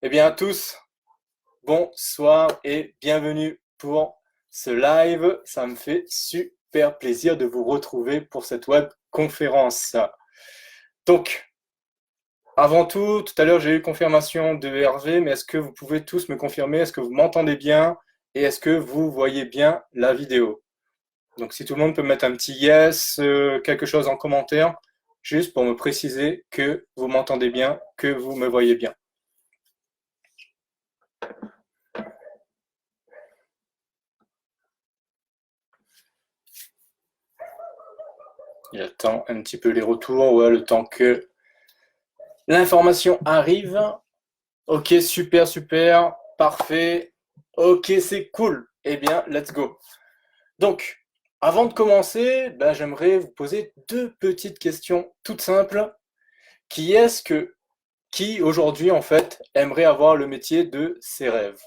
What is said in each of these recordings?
Eh bien, à tous, bonsoir et bienvenue pour ce live. Ça me fait super plaisir de vous retrouver pour cette web conférence. Donc, avant tout à l'heure, j'ai eu confirmation de Hervé, mais est-ce que vous pouvez tous me confirmer? Est-ce que vous m'entendez bien? Et est-ce que vous voyez bien la vidéo? Donc, si tout le monde peut mettre un petit yes, quelque chose en commentaire, juste pour me préciser que vous m'entendez bien, que vous me voyez bien. J'attends un petit peu les retours, ouais, le temps que l'information arrive. Ok, super, super, parfait. Ok, c'est cool. Eh bien, let's go. Donc, avant de commencer, j'aimerais vous poser deux petites questions toutes simples. Qui aujourd'hui, en fait, aimerait avoir le métier de ses rêves?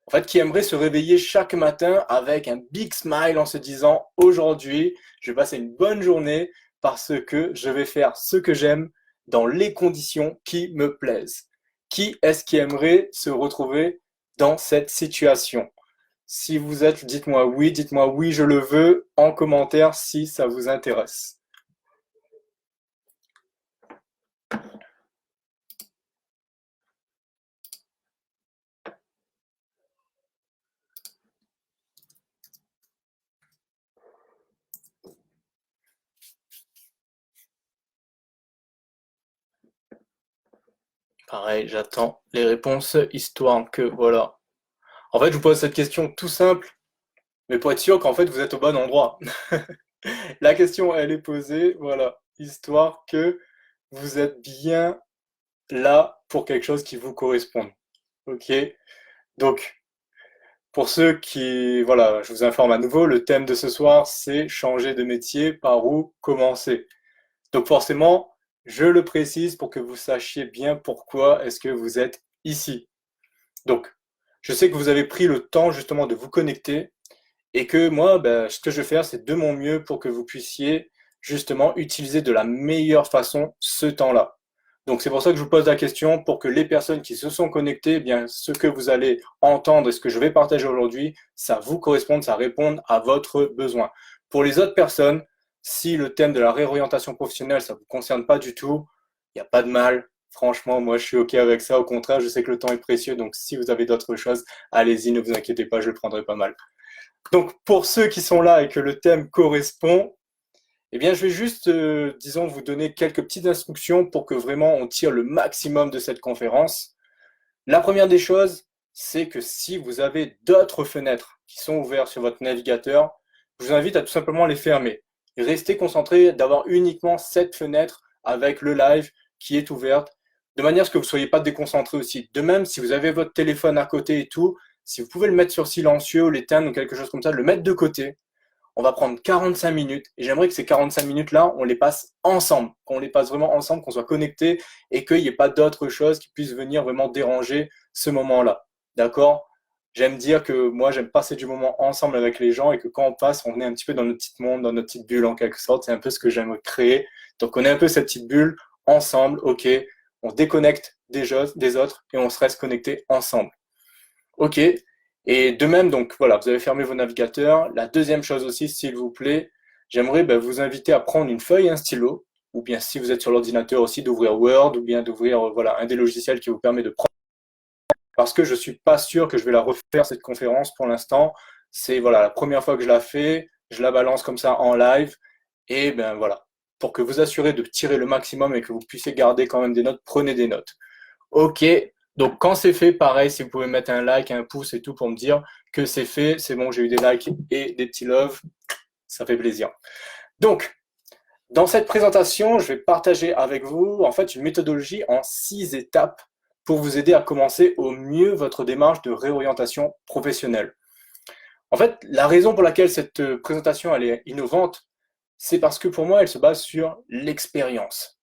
En fait, qui aimerait se réveiller chaque matin avec un big smile en se disant aujourd'hui, je vais passer une bonne journée parce que je vais faire ce que j'aime dans les conditions qui me plaisent. Qui est-ce qui aimerait se retrouver dans cette situation? Si vous êtes, dites-moi oui, je le veux en commentaire si ça vous intéresse. Pareil, j'attends les réponses histoire que voilà. En fait, je vous pose cette question tout simple, mais pour être sûr qu'en fait vous êtes au bon endroit. La question, elle est posée, voilà, histoire que vous êtes bien là pour quelque chose qui vous corresponde. Ok? Donc, pour ceux qui, voilà, je vous informe à nouveau, le thème de ce soir, c'est changer de métier, par où commencer. Donc forcément, je le précise pour que vous sachiez bien pourquoi est-ce que vous êtes ici. Donc, je sais que vous avez pris le temps justement de vous connecter et que moi, ce que je vais faire, c'est de mon mieux pour que vous puissiez justement utiliser de la meilleure façon ce temps-là. Donc c'est pour ça que je vous pose la question, pour que les personnes qui se sont connectées, eh bien ce que vous allez entendre et ce que je vais partager aujourd'hui, ça vous corresponde, ça réponde à votre besoin. Pour les autres personnes, si le thème de la réorientation professionnelle, ça ne vous concerne pas du tout, il n'y a pas de mal. Franchement, moi je suis OK avec ça. Au contraire, je sais que le temps est précieux, donc si vous avez d'autres choses, allez-y, ne vous inquiétez pas, je le prendrai pas mal. Donc, pour ceux qui sont là et que le thème correspond, eh bien, je vais juste, disons, vous donner quelques petites instructions pour que vraiment on tire le maximum de cette conférence. La première des choses, c'est que si vous avez d'autres fenêtres qui sont ouvertes sur votre navigateur, je vous invite à tout simplement les fermer. Et restez concentré d'avoir uniquement cette fenêtre avec le live qui est ouverte, de manière à ce que vous ne soyez pas déconcentré aussi. De même, si vous avez votre téléphone à côté et tout, si vous pouvez le mettre sur silencieux ou l'éteindre ou quelque chose comme ça, le mettre de côté. On va prendre 45 minutes et j'aimerais que ces 45 minutes-là, on les passe ensemble, qu'on les passe vraiment ensemble, qu'on soit connectés et qu'il n'y ait pas d'autres choses qui puissent venir vraiment déranger ce moment-là. D'accord? J'aime dire que moi, j'aime passer du moment ensemble avec les gens et que quand on passe, on est un petit peu dans notre petit monde, dans notre petite bulle en quelque sorte. C'est un peu ce que j'aime créer. Donc, on est un peu cette petite bulle ensemble, ok? On déconnecte des autres et on se reste connecté ensemble. Ok. Et de même, donc voilà, vous avez fermé vos navigateurs. La deuxième chose aussi, s'il vous plaît, j'aimerais vous inviter à prendre une feuille et un stylo, ou bien si vous êtes sur l'ordinateur aussi, d'ouvrir Word, ou bien d'ouvrir voilà, un des logiciels qui vous permet de prendre. Parce que je suis pas sûr que je vais la refaire, cette conférence, pour l'instant. C'est voilà, la première fois que je la fais, je la balance comme ça en live, et ben voilà. Pour que vous assurez de tirer le maximum et que vous puissiez garder quand même des notes, prenez des notes. Ok, donc quand c'est fait, pareil, si vous pouvez mettre un like, un pouce et tout pour me dire que c'est fait, c'est bon, j'ai eu des likes et des petits loves, ça fait plaisir. Donc, dans cette présentation, je vais partager avec vous en fait une méthodologie en 6 étapes pour vous aider à commencer au mieux votre démarche de réorientation professionnelle. En fait, la raison pour laquelle cette présentation elle est innovante, c'est parce que pour moi, elle se base sur l'expérience.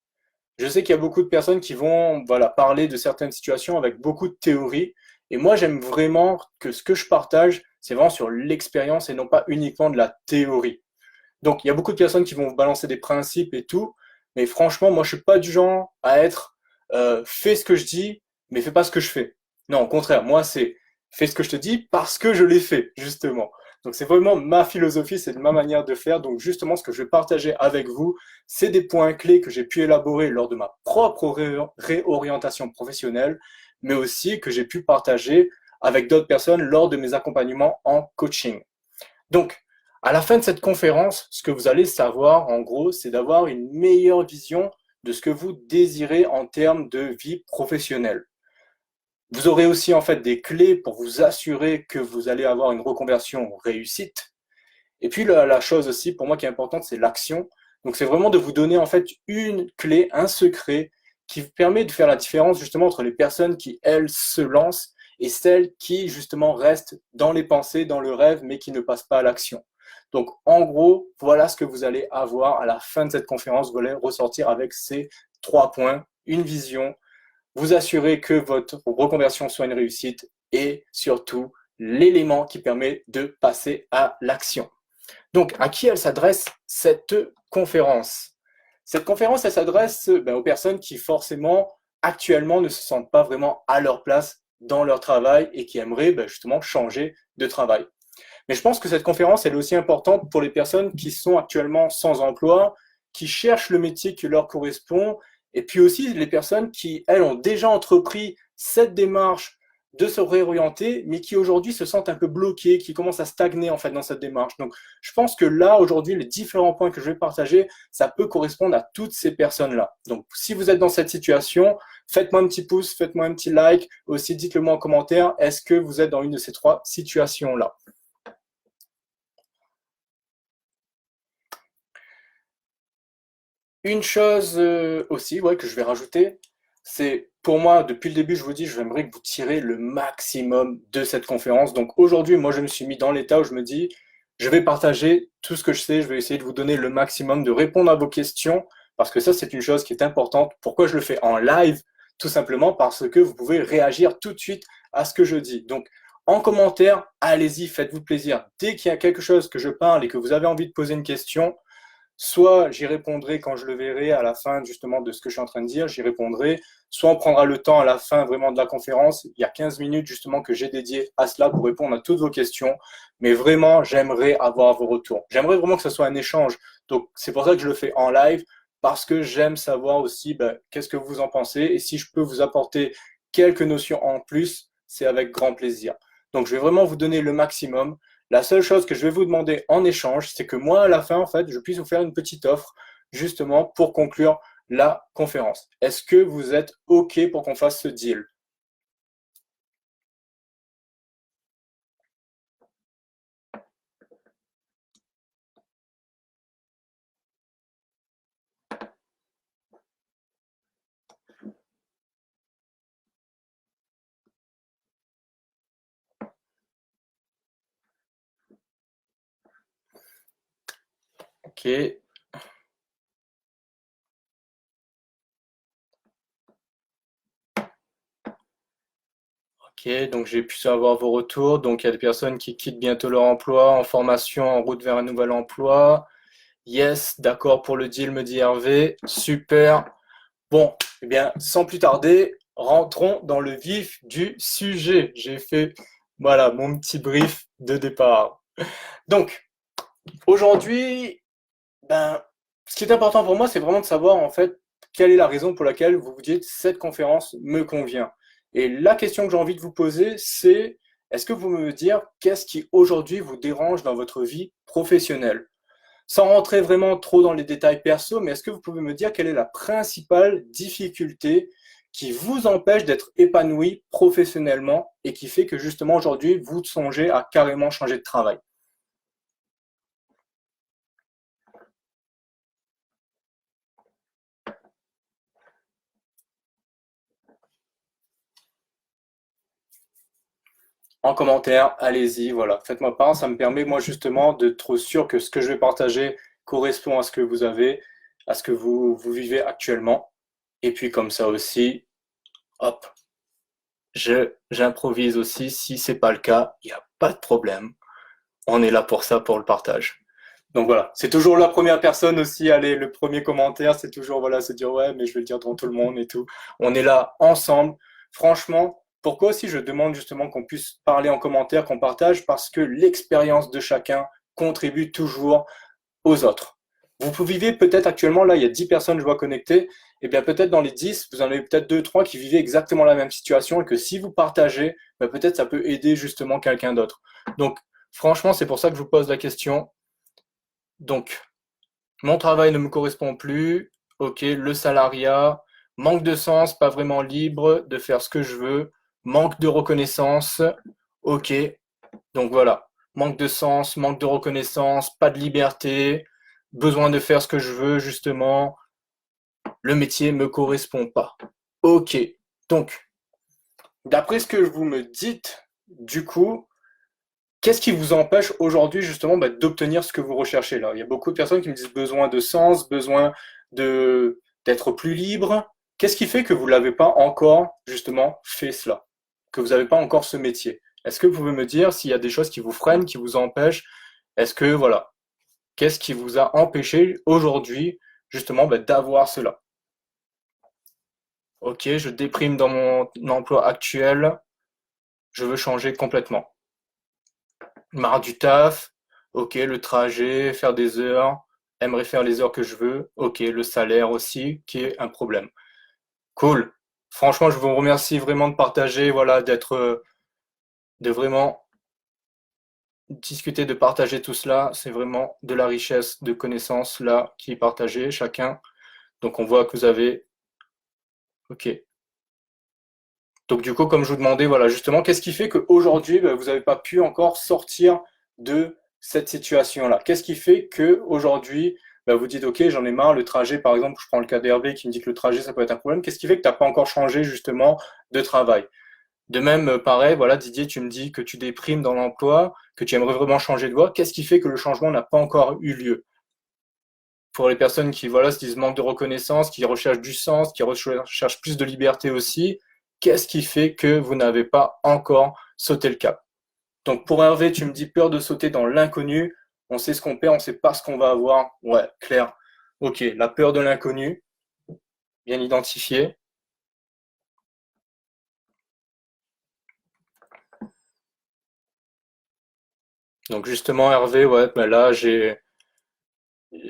Je sais qu'il y a beaucoup de personnes qui vont voilà, parler de certaines situations avec beaucoup de théorie. Et moi, j'aime vraiment que ce que je partage, c'est vraiment sur l'expérience et non pas uniquement de la théorie. Donc, il y a beaucoup de personnes qui vont vous balancer des principes et tout. Mais franchement, moi, je suis pas du genre à être fais ce que je dis, mais fais pas ce que je fais. Non, au contraire, moi, c'est fais ce que je te dis parce que je l'ai fait, justement. Donc, c'est vraiment ma philosophie, c'est ma manière de faire. Donc, justement, ce que je vais partager avec vous, c'est des points clés que j'ai pu élaborer lors de ma propre réorientation professionnelle, mais aussi que j'ai pu partager avec d'autres personnes lors de mes accompagnements en coaching. Donc, à la fin de cette conférence, ce que vous allez savoir, en gros, c'est d'avoir une meilleure vision de ce que vous désirez en termes de vie professionnelle. Vous aurez aussi en fait des clés pour vous assurer que vous allez avoir une reconversion réussite. Et puis la chose aussi pour moi qui est importante, c'est l'action. Donc c'est vraiment de vous donner en fait une clé, un secret qui vous permet de faire la différence justement entre les personnes qui, elles, se lancent et celles qui justement restent dans les pensées, dans le rêve, mais qui ne passent pas à l'action. Donc en gros, voilà ce que vous allez avoir à la fin de cette conférence. Vous allez ressortir avec ces 3 points, une vision, vous assurer que votre reconversion soit une réussite et surtout l'élément qui permet de passer à l'action. Donc, à qui elle s'adresse cette conférence? Cette conférence, elle s'adresse aux personnes qui forcément actuellement ne se sentent pas vraiment à leur place dans leur travail et qui aimeraient justement changer de travail. Mais je pense que cette conférence, elle est aussi importante pour les personnes qui sont actuellement sans emploi, qui cherchent le métier qui leur correspond, et puis aussi les personnes qui, elles, ont déjà entrepris cette démarche de se réorienter, mais qui aujourd'hui se sentent un peu bloquées, qui commencent à stagner en fait dans cette démarche. Donc, je pense que là, aujourd'hui, les différents points que je vais partager, ça peut correspondre à toutes ces personnes-là. Donc, si vous êtes dans cette situation, faites-moi un petit pouce, faites-moi un petit like, aussi dites-le moi en commentaire, est-ce que vous êtes dans une de ces 3 situations-là? Une chose aussi que je vais rajouter, c'est pour moi, depuis le début, je vous dis, j'aimerais que vous tirez le maximum de cette conférence. Donc aujourd'hui, moi, je me suis mis dans l'état où je me dis, je vais partager tout ce que je sais, je vais essayer de vous donner le maximum, de répondre à vos questions, parce que ça, c'est une chose qui est importante. Pourquoi je le fais en live? Tout simplement parce que vous pouvez réagir tout de suite à ce que je dis. Donc, en commentaire, allez-y, faites-vous plaisir. Dès qu'il y a quelque chose que je parle et que vous avez envie de poser une question, soit j'y répondrai quand je le verrai à la fin justement de ce que je suis en train de dire, j'y répondrai, soit on prendra le temps à la fin vraiment de la conférence, il y a 15 minutes justement que j'ai dédié à cela pour répondre à toutes vos questions, mais vraiment j'aimerais avoir vos retours. J'aimerais vraiment que ce soit un échange, donc c'est pour ça que je le fais en live, parce que j'aime savoir aussi qu'est-ce que vous en pensez, et si je peux vous apporter quelques notions en plus, c'est avec grand plaisir. Donc je vais vraiment vous donner le maximum. La seule chose que je vais vous demander en échange, c'est que moi, à la fin, en fait, je puisse vous faire une petite offre, justement, pour conclure la conférence. Est-ce que vous êtes OK pour qu'on fasse ce deal? OK. OK, donc j'ai pu savoir vos retours. Donc il y a des personnes qui quittent bientôt leur emploi, en formation, en route vers un nouvel emploi. Yes, d'accord pour le deal, me dit Hervé. Super. Bon, eh bien, sans plus tarder, rentrons dans le vif du sujet. J'ai fait, voilà, mon petit brief de départ. Donc, aujourd'hui, ce qui est important pour moi, c'est vraiment de savoir, en fait, quelle est la raison pour laquelle vous vous dites cette conférence me convient. Et la question que j'ai envie de vous poser, c'est est-ce que vous pouvez me dire qu'est-ce qui aujourd'hui vous dérange dans votre vie professionnelle? Sans rentrer vraiment trop dans les détails perso, mais est-ce que vous pouvez me dire quelle est la principale difficulté qui vous empêche d'être épanoui professionnellement et qui fait que justement aujourd'hui vous songez à carrément changer de travail? En commentaire, allez-y, voilà, faites-moi part, ça me permet moi justement d'être sûr que ce que je vais partager correspond à ce que vous avez, à ce que vous vivez actuellement. Et puis comme ça aussi, hop, j'improvise aussi. Si c'est pas le cas, il n'y a pas de problème. On est là pour ça, pour le partage. Donc voilà, c'est toujours la première personne aussi, allez, le premier commentaire, c'est toujours voilà, se dire ouais, mais je vais le dire devant tout le monde et tout. On est là ensemble. Franchement, Pourquoi aussi je demande justement qu'on puisse parler en commentaire, qu'on partage, parce que l'expérience de chacun contribue toujours aux autres. Vous vivez peut-être actuellement, là, il y a 10 personnes, je vois, connectées, et bien peut-être dans les 10, vous en avez peut-être 2, 3 qui vivaient exactement la même situation, et que si vous partagez, ben peut-être ça peut aider justement quelqu'un d'autre. Donc, franchement, c'est pour ça que je vous pose la question. Donc, mon travail ne me correspond plus, ok, le salariat, manque de sens, pas vraiment libre de faire ce que je veux, manque de reconnaissance, ok, donc voilà, manque de sens, manque de reconnaissance, pas de liberté, besoin de faire ce que je veux justement, le métier me correspond pas. Ok, donc d'après ce que vous me dites, du coup, qu'est-ce qui vous empêche aujourd'hui justement d'obtenir ce que vous recherchez là? Il y a beaucoup de personnes qui me disent besoin de sens, besoin de d'être plus libre. Qu'est-ce qui fait que vous l'avez pas encore justement fait cela? Que vous n'avez pas encore ce métier? Est-ce que vous pouvez me dire s'il y a des choses qui vous freinent, qui vous empêchent? Est-ce que voilà, qu'est-ce qui vous a empêché aujourd'hui justement d'avoir cela? Ok, je déprime dans mon emploi actuel, je veux changer complètement. Marre du taf, ok, le trajet, faire des heures, aimerais faire les heures que je veux, ok, le salaire aussi, qui est un problème. Cool. Franchement, je vous remercie vraiment de partager, voilà, de vraiment discuter, de partager tout cela. C'est vraiment de la richesse de connaissances là qui est partagée chacun. Donc on voit que vous avez, ok. Donc du coup, comme je vous demandais, voilà, justement, qu'est-ce qui fait qu'aujourd'hui, vous n'avez pas pu encore sortir de cette situation-là? Qu'est-ce qui fait qu'aujourd'hui, vous dites, OK, j'en ai marre, le trajet, par exemple, je prends le cas d'Hervé qui me dit que le trajet, ça peut être un problème. Qu'est-ce qui fait que tu n'as pas encore changé justement de travail? De même, pareil, voilà, Didier, tu me dis que tu déprimes dans l'emploi, que tu aimerais vraiment changer de voie. Qu'est-ce qui fait que le changement n'a pas encore eu lieu? Pour les personnes qui voilà, se disent manque de reconnaissance, qui recherchent du sens, qui recherchent plus de liberté aussi, qu'est-ce qui fait que vous n'avez pas encore sauté le cap? Donc pour Hervé, tu me dis peur de sauter dans l'inconnu, on sait ce qu'on perd, on sait pas ce qu'on va avoir. Ouais, clair. Ok, la peur de l'inconnu, bien identifié. Donc justement Hervé, ouais, là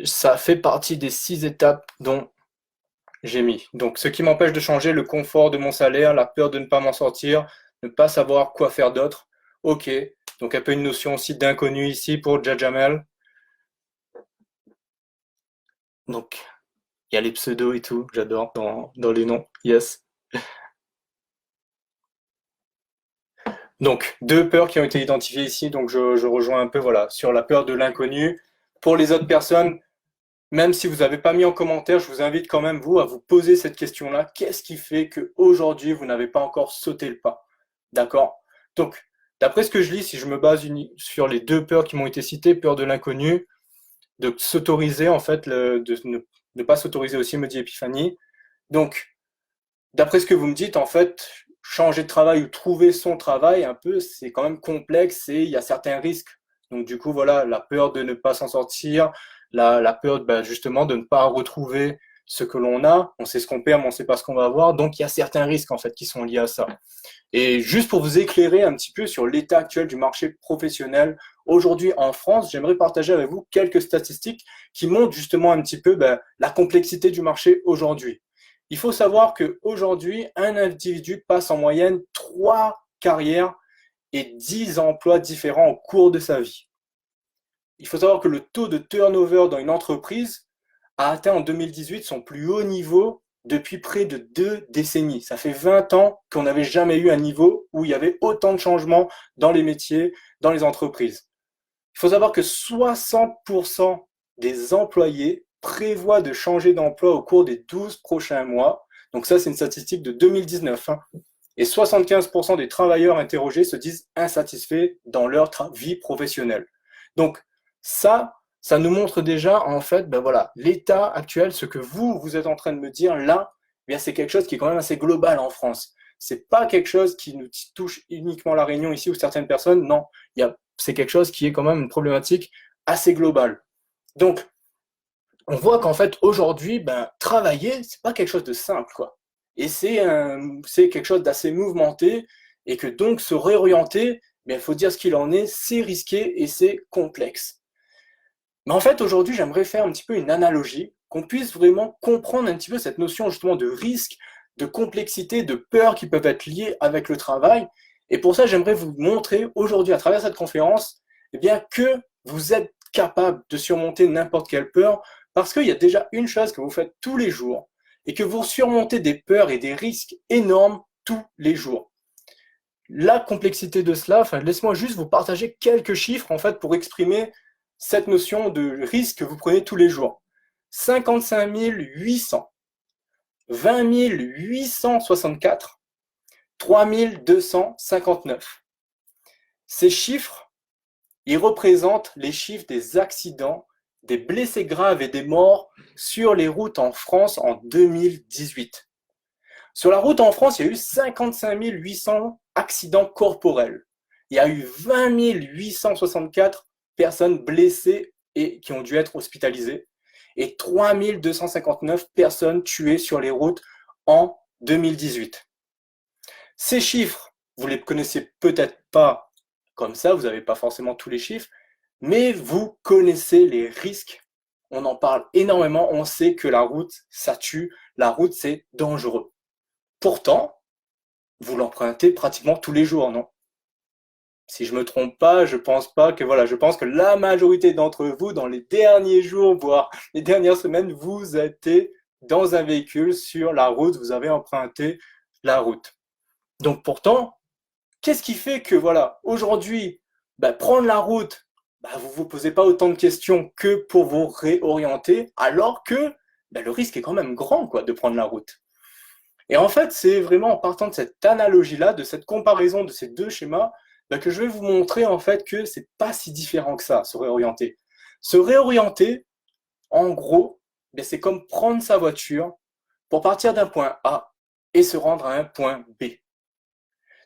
ça fait partie des 6 étapes dont j'ai mis. Donc, ce qui m'empêche de changer, le confort de mon salaire, la peur de ne pas m'en sortir, ne pas savoir quoi faire d'autre. Ok. Donc, un peu une notion aussi d'inconnu ici pour Jajamel. Donc, il y a les pseudos et tout, j'adore dans les noms. Yes. Donc, 2 peurs qui ont été identifiées ici. Donc, je rejoins un peu, voilà, sur la peur de l'inconnu. Pour les autres personnes, même si vous n'avez pas mis en commentaire, je vous invite quand même, vous, à vous poser cette question-là. Qu'est-ce qui fait qu'aujourd'hui, vous n'avez pas encore sauté le pas? D'accord? Donc, d'après ce que je lis, si je me base sur les 2 peurs qui m'ont été citées, peur de l'inconnu, de s'autoriser, en fait, de ne pas s'autoriser aussi, me dit Epiphanie. Donc, d'après ce que vous me dites, en fait, changer de travail ou trouver son travail, un peu, c'est quand même complexe et il y a certains risques. Donc, du coup, voilà, la peur de ne pas s'en sortir, la peur justement de ne pas retrouver ce que l'on a. On sait ce qu'on perd, mais on ne sait pas ce qu'on va avoir. Donc, il y a certains risques, en fait, qui sont liés à ça. Et juste pour vous éclairer un petit peu sur l'état actuel du marché professionnel, aujourd'hui en France, j'aimerais partager avec vous quelques statistiques qui montrent justement un petit peu la complexité du marché aujourd'hui. Il faut savoir qu'aujourd'hui, un individu passe en moyenne 3 carrières et 10 emplois différents au cours de sa vie. Il faut savoir que le taux de turnover dans une entreprise a atteint en 2018 son plus haut niveau depuis près de 2 décennies. Ça fait 20 ans qu'on n'avait jamais eu un niveau où il y avait autant de changements dans les métiers, dans les entreprises. Il faut savoir que 60% des employés prévoient de changer d'emploi au cours des 12 prochains mois. Donc ça, c'est une statistique de 2019. Et 75% des travailleurs interrogés se disent insatisfaits dans leur vie professionnelle. Donc ça nous montre déjà, en fait, voilà, l'état actuel, ce que vous êtes en train de me dire là, bien, c'est quelque chose qui est quand même assez global en France. C'est pas quelque chose qui nous touche uniquement la Réunion ici ou certaines personnes. Non, c'est quelque chose qui est quand même une problématique assez globale. Donc, on voit qu'en fait, aujourd'hui, travailler, c'est pas quelque chose de simple, quoi. Et c'est quelque chose d'assez mouvementé. et que donc se réorienter, il faut dire ce qu'il en est, c'est risqué et c'est complexe. Mais en fait, aujourd'hui, j'aimerais faire un petit peu une analogie, qu'on puisse vraiment comprendre un petit peu cette notion justement de risque, de complexité, de peur qui peuvent être liées avec le travail. Et pour ça, j'aimerais vous montrer aujourd'hui à travers cette conférence, eh bien, que vous êtes capable de surmonter n'importe quelle peur, parce qu'il y a déjà une chose que vous faites tous les jours, et que vous surmontez des peurs et des risques énormes tous les jours. La complexité de cela, laisse-moi juste vous partager quelques chiffres en fait pour exprimer cette notion de risque que vous prenez tous les jours. 55 800, 20 864, 3 259. Ces chiffres, ils représentent les chiffres des accidents, des blessés graves et des morts sur les routes en France en 2018. Sur la route en France, il y a eu 55 800 accidents corporels. Il y a eu 20 864 personnes blessées et qui ont dû être hospitalisées. Et 3 259 personnes tuées sur les routes en 2018. Ces chiffres, vous ne les connaissez peut-être pas comme ça, vous n'avez pas forcément tous les chiffres, mais vous connaissez les risques. On en parle énormément, on sait que la route, ça tue, la route, c'est dangereux. Pourtant, vous l'empruntez pratiquement tous les jours, non? Si je me trompe pas, je pense que la majorité d'entre vous, dans les derniers jours, voire les dernières semaines, vous êtes dans un véhicule sur la route, vous avez emprunté la route. Donc pourtant, qu'est-ce qui fait que aujourd'hui, prendre la route, vous vous posez pas autant de questions que pour vous réorienter, alors que le risque est quand même grand de prendre la route. Et en fait, c'est vraiment en partant de cette analogie-là, de cette comparaison de ces deux schémas, que je vais vous montrer en fait que c'est pas si différent que ça, se réorienter. Se réorienter, en gros, c'est comme prendre sa voiture pour partir d'un point A et se rendre à un point B.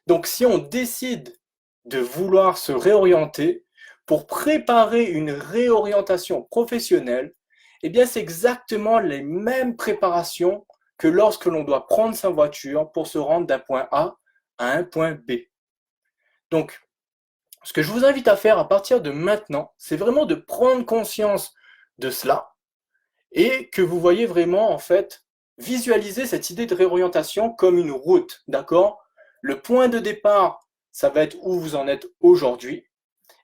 Donc si on décide de vouloir se réorienter pour préparer une réorientation professionnelle, c'est exactement les mêmes préparations que lorsque l'on doit prendre sa voiture pour se rendre d'un point A à un point B. Donc, ce que je vous invite à faire à partir de maintenant, c'est vraiment de prendre conscience de cela et que vous voyez vraiment, en fait, visualiser cette idée de réorientation comme une route, d'accord? Le point de départ, ça va être où vous en êtes aujourd'hui.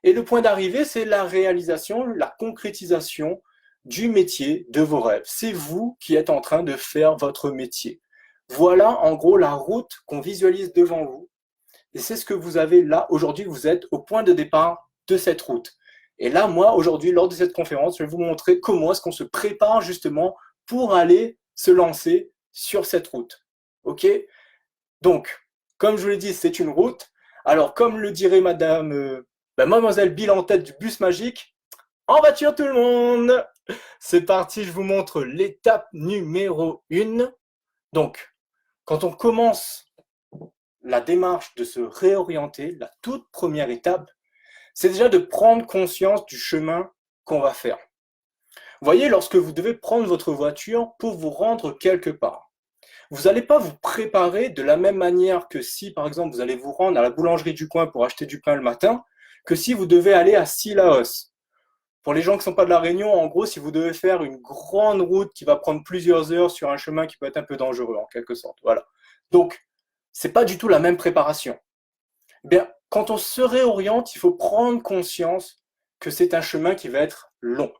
Et le point d'arrivée, c'est la réalisation, la concrétisation du métier de vos rêves. C'est vous qui êtes en train de faire votre métier. Voilà en gros la route qu'on visualise devant vous. Et c'est ce que vous avez là. Aujourd'hui, vous êtes au point de départ de cette route. Et là, moi, aujourd'hui, lors de cette conférence, je vais vous montrer comment est-ce qu'on se prépare justement pour aller se lancer sur cette route. OK? Donc, comme je vous l'ai dit, c'est une route. Alors, comme le dirait Mademoiselle Bill en tête du bus magique, en voiture tout le monde! C'est parti, je vous montre l'étape numéro 1. Donc, quand on commence la démarche de se réorienter, la toute première étape, c'est déjà de prendre conscience du chemin qu'on va faire. Vous voyez, lorsque vous devez prendre votre voiture pour vous rendre quelque part, vous n'allez pas vous préparer de la même manière que si, par exemple, vous allez vous rendre à la boulangerie du coin pour acheter du pain le matin, que si vous devez aller à Sillaos. Pour les gens qui ne sont pas de La Réunion, en gros, si vous devez faire une grande route qui va prendre plusieurs heures sur un chemin qui peut être un peu dangereux, en quelque sorte. Voilà. Donc, c'est pas du tout la même préparation. Bien, quand on se réoriente, il faut prendre conscience que c'est un chemin qui va être long.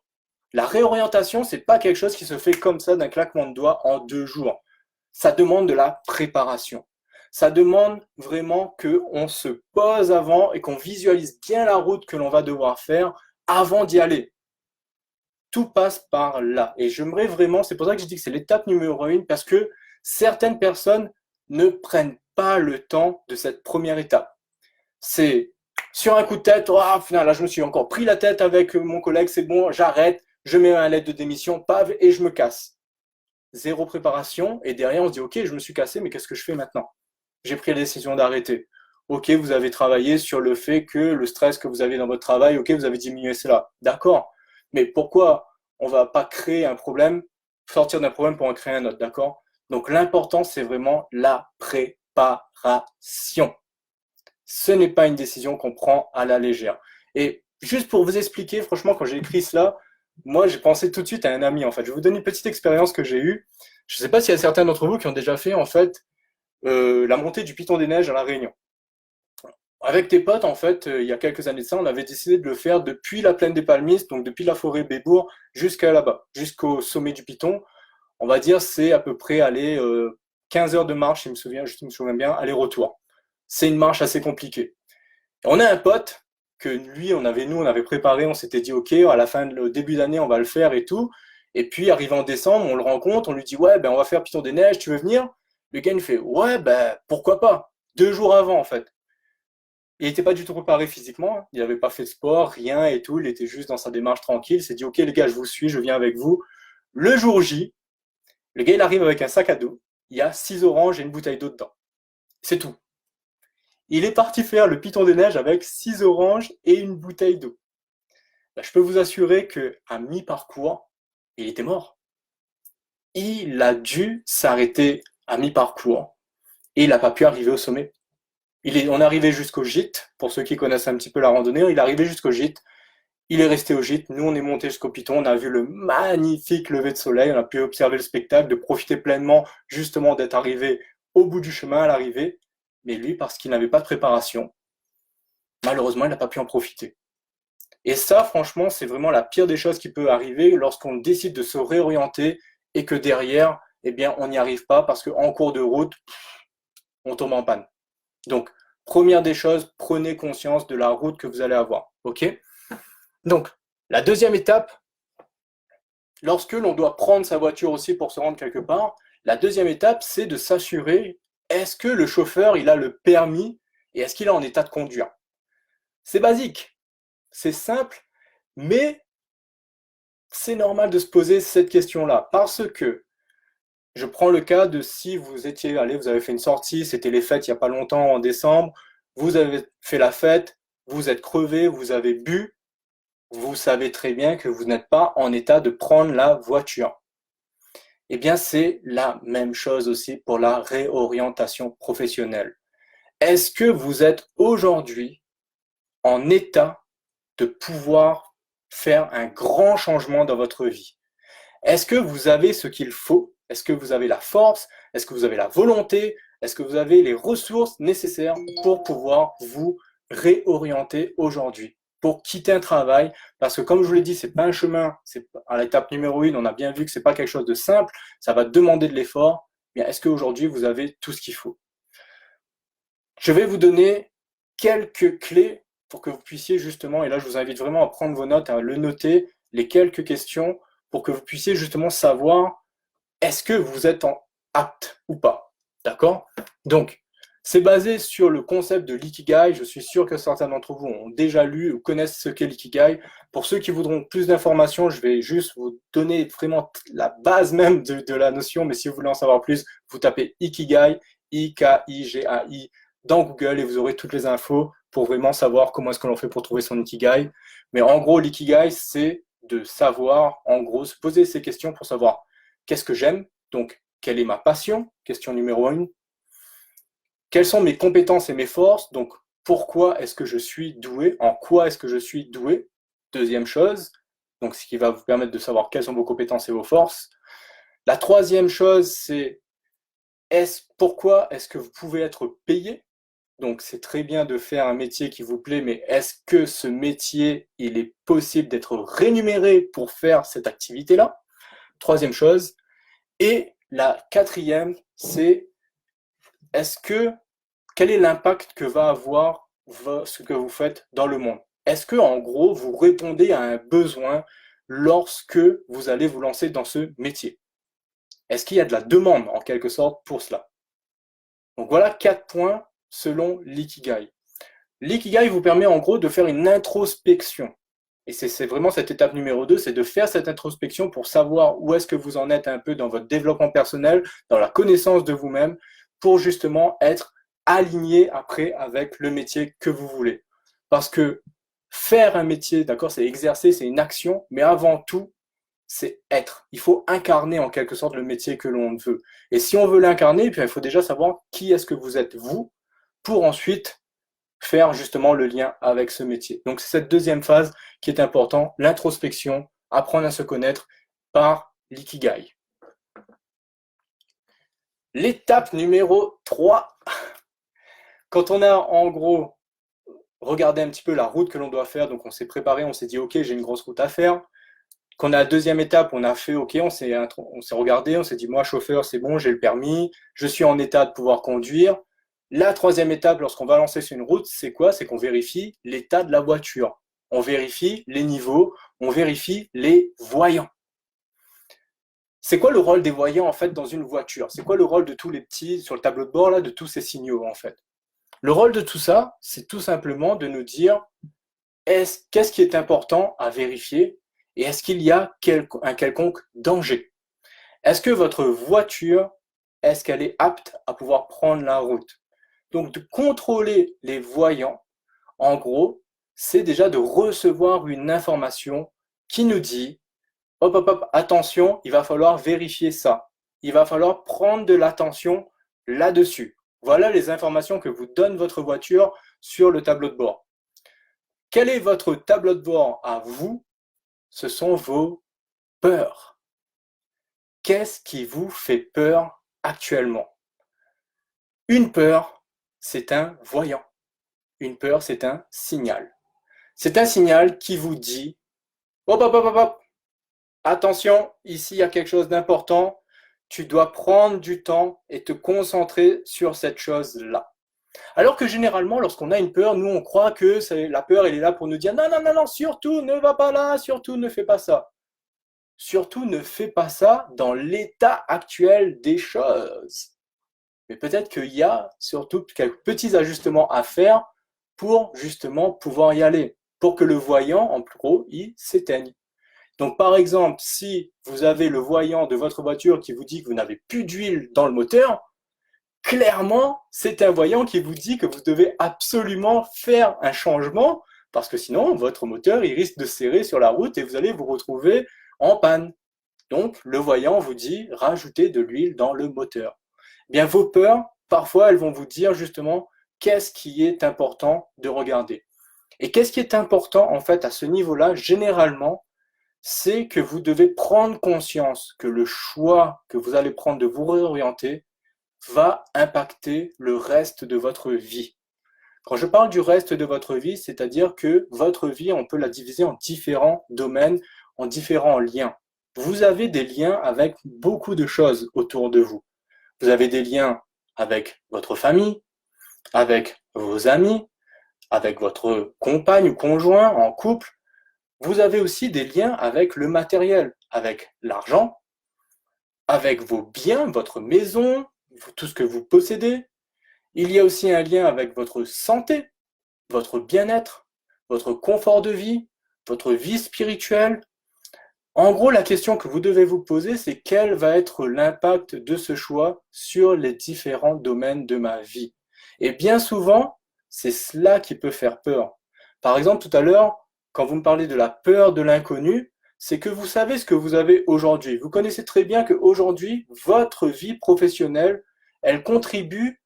La réorientation, c'est pas quelque chose qui se fait comme ça d'un claquement de doigts en 2 jours. Ça demande de la préparation. Ça demande vraiment qu'on se pose avant et qu'on visualise bien la route que l'on va devoir faire avant d'y aller. Tout passe par là. Et j'aimerais vraiment, c'est pour ça que je dis que c'est l'étape numéro 1, parce que certaines personnes ne prennent pas le temps de cette première étape. C'est sur un coup de tête, là je me suis encore pris la tête avec mon collègue, c'est bon, j'arrête, je mets un lettre de démission, paf, et je me casse. Zéro préparation, et derrière on se dit, ok, je me suis cassé, mais qu'est-ce que je fais maintenant? J'ai pris la décision d'arrêter. Ok, vous avez travaillé sur le fait que le stress que vous avez dans votre travail, ok, vous avez diminué cela. D'accord. Mais pourquoi on ne va pas créer un problème, sortir d'un problème pour en créer un autre, d'accord? Donc l'important, c'est vraiment la préparation. Ce n'est pas une décision qu'on prend à la légère. Et juste pour vous expliquer, franchement, quand j'ai écrit cela, moi, j'ai pensé tout de suite à un ami, en fait. Je vais vous donner une petite expérience que j'ai eue. Je ne sais pas s'il y a certains d'entre vous qui ont déjà fait, en fait, la montée du Piton des Neiges à La Réunion. Avec tes potes, en fait, il y a quelques années de ça, on avait décidé de le faire depuis la plaine des Palmistes, donc depuis la forêt Bébourg jusqu'à là-bas, jusqu'au sommet du Piton. On va dire c'est à peu près aller 15 heures de marche, je me souviens bien, aller-retour. C'est une marche assez compliquée. Et on a un pote que lui, on avait préparé, on s'était dit ok, à la fin, au début d'année, on va le faire et tout. Et puis arrivé en décembre, on le rencontre, on lui dit ouais, ben on va faire Piton des Neiges, tu veux venir? Le gars il fait ouais, ben pourquoi pas? 2 jours avant en fait. Il n'était pas du tout préparé physiquement, hein. Il n'avait pas fait de sport, rien et tout, il était juste dans sa démarche tranquille, il s'est dit ok les gars, je vous suis, je viens avec vous. Le jour J, le gars il arrive avec un sac à dos, il y a 6 oranges et une bouteille d'eau dedans. C'est tout. Il est parti faire le Piton des Neiges avec 6 oranges et une bouteille d'eau. Là, je peux vous assurer qu'à mi-parcours, il était mort. Il a dû s'arrêter à mi-parcours et il n'a pas pu arriver au sommet. On est arrivé jusqu'au gîte, pour ceux qui connaissent un petit peu la randonnée, il est arrivé jusqu'au gîte, il est resté au gîte, nous on est monté jusqu'au Piton, on a vu le magnifique lever de soleil, on a pu observer le spectacle, de profiter pleinement justement d'être arrivé au bout du chemin à l'arrivée, mais lui, parce qu'il n'avait pas de préparation, malheureusement, il n'a pas pu en profiter. Et ça, franchement, c'est vraiment la pire des choses qui peut arriver lorsqu'on décide de se réorienter et que derrière, eh bien, on n'y arrive pas parce qu'en cours de route, on tombe en panne. Donc, première des choses, prenez conscience de la route que vous allez avoir. OK? Donc, la deuxième étape, lorsque l'on doit prendre sa voiture aussi pour se rendre quelque part, la deuxième étape, c'est de s'assurer, est-ce que le chauffeur, il a le permis et est-ce qu'il est en état de conduire? C'est basique, c'est simple, mais c'est normal de se poser cette question-là parce que je prends le cas de si vous étiez allé, vous avez fait une sortie, c'était les fêtes il n'y a pas longtemps en décembre, vous avez fait la fête, vous êtes crevé, vous avez bu, vous savez très bien que vous n'êtes pas en état de prendre la voiture. Eh bien, c'est la même chose aussi pour la réorientation professionnelle. Est-ce que vous êtes aujourd'hui en état de pouvoir faire un grand changement dans votre vie? Est-ce que vous avez ce qu'il faut? Est-ce que vous avez la force? Est-ce que vous avez la volonté? Est-ce que vous avez les ressources nécessaires pour pouvoir vous réorienter aujourd'hui, pour quitter un travail? Parce que comme je vous l'ai dit, c'est pas un chemin, c'est à l'étape numéro 1, on a bien vu que c'est pas quelque chose de simple, ça va demander de l'effort. Bien, est-ce qu'aujourd'hui vous avez tout ce qu'il faut? Je vais vous donner quelques clés pour que vous puissiez justement, et là je vous invite vraiment à prendre vos notes, à le noter, les quelques questions pour que vous puissiez justement savoir est-ce que vous êtes apte ou pas. D'accord? Donc, c'est basé sur le concept de l'ikigai. Je suis sûr que certains d'entre vous ont déjà lu ou connaissent ce qu'est l'ikigai. Pour ceux qui voudront plus d'informations, je vais juste vous donner vraiment la base même de la notion, mais si vous voulez en savoir plus, vous tapez ikigai, I-K-I-G-A-I, dans Google et vous aurez toutes les infos pour vraiment savoir comment est-ce que l'on fait pour trouver son ikigai. Mais en gros, l'ikigai, c'est de savoir, en gros, se poser ces questions pour savoir qu'est-ce que j'aime, donc quelle est ma passion, question numéro 1. Quelles sont mes compétences et mes forces, donc pourquoi est-ce que je suis doué, en quoi est-ce que je suis doué, deuxième chose, donc ce qui va vous permettre de savoir quelles sont vos compétences et vos forces. La troisième chose, c'est pourquoi est-ce que vous pouvez être payé? Donc c'est très bien de faire un métier qui vous plaît, mais est-ce que ce métier, il est possible d'être rémunéré pour faire cette activité-là? Troisième chose. Et la quatrième, c'est quel est l'impact que va avoir ce que vous faites dans le monde? Est-ce que, en gros, vous répondez à un besoin lorsque vous allez vous lancer dans ce métier? Est-ce qu'il y a de la demande, en quelque sorte, pour cela? Donc voilà 4 points selon l'ikigai. L'ikigai vous permet, en gros, de faire une introspection. Et c'est vraiment cette étape numéro 2, c'est de faire cette introspection pour savoir où est-ce que vous en êtes un peu dans votre développement personnel, dans la connaissance de vous-même, pour justement être aligné après avec le métier que vous voulez. Parce que faire un métier, d'accord, c'est exercer, c'est une action, mais avant tout, c'est être. Il faut incarner en quelque sorte le métier que l'on veut. Et si on veut l'incarner, puis il faut déjà savoir qui est-ce que vous êtes vous, pour ensuite faire justement le lien avec ce métier. Donc c'est cette deuxième phase qui est importante, l'introspection, apprendre à se connaître par l'ikigai. L'étape numéro 3, quand on a en gros regardé un petit peu la route que l'on doit faire, donc on s'est préparé, on s'est dit ok j'ai une grosse route à faire, qu'on a la deuxième étape, on a fait ok, on s'est regardé, on s'est dit moi chauffeur c'est bon, j'ai le permis, je suis en état de pouvoir conduire. La troisième étape lorsqu'on va lancer sur une route, c'est quoi? C'est qu'on vérifie l'état de la voiture. On vérifie les niveaux, on vérifie les voyants. C'est quoi le rôle des voyants en fait dans une voiture? C'est quoi le rôle de tous les petits sur le tableau de bord là, de tous ces signaux en fait? Le rôle de tout ça, c'est tout simplement de nous dire qu'est-ce qui est important à vérifier et est-ce qu'il y a un quelconque danger? Est-ce que votre voiture, est-ce qu'elle est apte à pouvoir prendre la route? Donc de contrôler les voyants, en gros, c'est déjà de recevoir une information qui nous dit hop, hop, hop, attention, il va falloir vérifier ça. Il va falloir prendre de l'attention là-dessus. Voilà les informations que vous donne votre voiture sur le tableau de bord. Quel est votre tableau de bord à vous? Ce sont vos peurs. Qu'est-ce qui vous fait peur actuellement? Une peur, c'est un voyant. Une peur, c'est un signal. C'est un signal qui vous dit hop, hop, hop, hop, hop, attention, ici il y a quelque chose d'important, tu dois prendre du temps et te concentrer sur cette chose-là. Alors que généralement, lorsqu'on a une peur, nous on croit que la peur elle est là pour nous dire non, non, non, non, surtout ne va pas là, surtout ne fais pas ça. Surtout ne fais pas ça dans l'état actuel des choses. Mais peut-être qu'il y a surtout quelques petits ajustements à faire pour justement pouvoir y aller, pour que le voyant, en gros, il s'éteigne. Donc par exemple, si vous avez le voyant de votre voiture qui vous dit que vous n'avez plus d'huile dans le moteur, clairement, c'est un voyant qui vous dit que vous devez absolument faire un changement parce que sinon, votre moteur il risque de serrer sur la route et vous allez vous retrouver en panne. Donc, le voyant vous dit rajoutez de l'huile dans le moteur. Bien, vos peurs, parfois, elles vont vous dire justement qu'est-ce qui est important de regarder. Et qu'est-ce qui est important en fait à ce niveau-là, généralement, c'est que vous devez prendre conscience que le choix que vous allez prendre de vous réorienter va impacter le reste de votre vie. Quand je parle du reste de votre vie, c'est-à-dire que votre vie, on peut la diviser en différents domaines, en différents liens. Vous avez des liens avec beaucoup de choses autour de vous. Vous avez des liens avec votre famille, avec vos amis, avec votre compagne ou conjoint en couple. Vous avez aussi des liens avec le matériel, avec l'argent, avec vos biens, votre maison, tout ce que vous possédez. Il y a aussi un lien avec votre santé, votre bien-être, votre confort de vie, votre vie spirituelle. En gros, la question que vous devez vous poser, c'est quel va être l'impact de ce choix sur les différents domaines de ma vie. Et bien souvent, c'est cela qui peut faire peur. Par exemple, tout à l'heure, quand vous me parlez de la peur de l'inconnu, c'est que vous savez ce que vous avez aujourd'hui. Vous connaissez très bien qu'aujourd'hui, votre vie professionnelle, elle contribue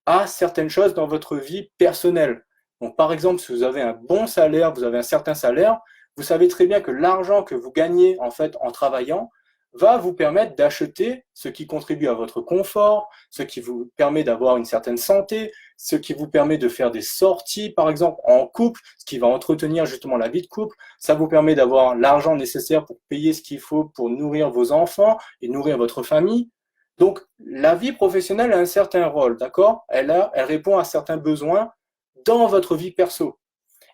à certaines choses dans votre vie personnelle. Donc, par exemple, si vous avez un bon salaire, vous avez un certain salaire, vous savez très bien que l'argent que vous gagnez en fait en travaillant va vous permettre d'acheter ce qui contribue à votre confort, ce qui vous permet d'avoir une certaine santé, ce qui vous permet de faire des sorties, par exemple, en couple, ce qui va entretenir justement la vie de couple. Ça vous permet d'avoir l'argent nécessaire pour payer ce qu'il faut pour nourrir vos enfants et nourrir votre famille. Donc, la vie professionnelle a un certain rôle, d'accord? Elle répond à certains besoins dans votre vie perso.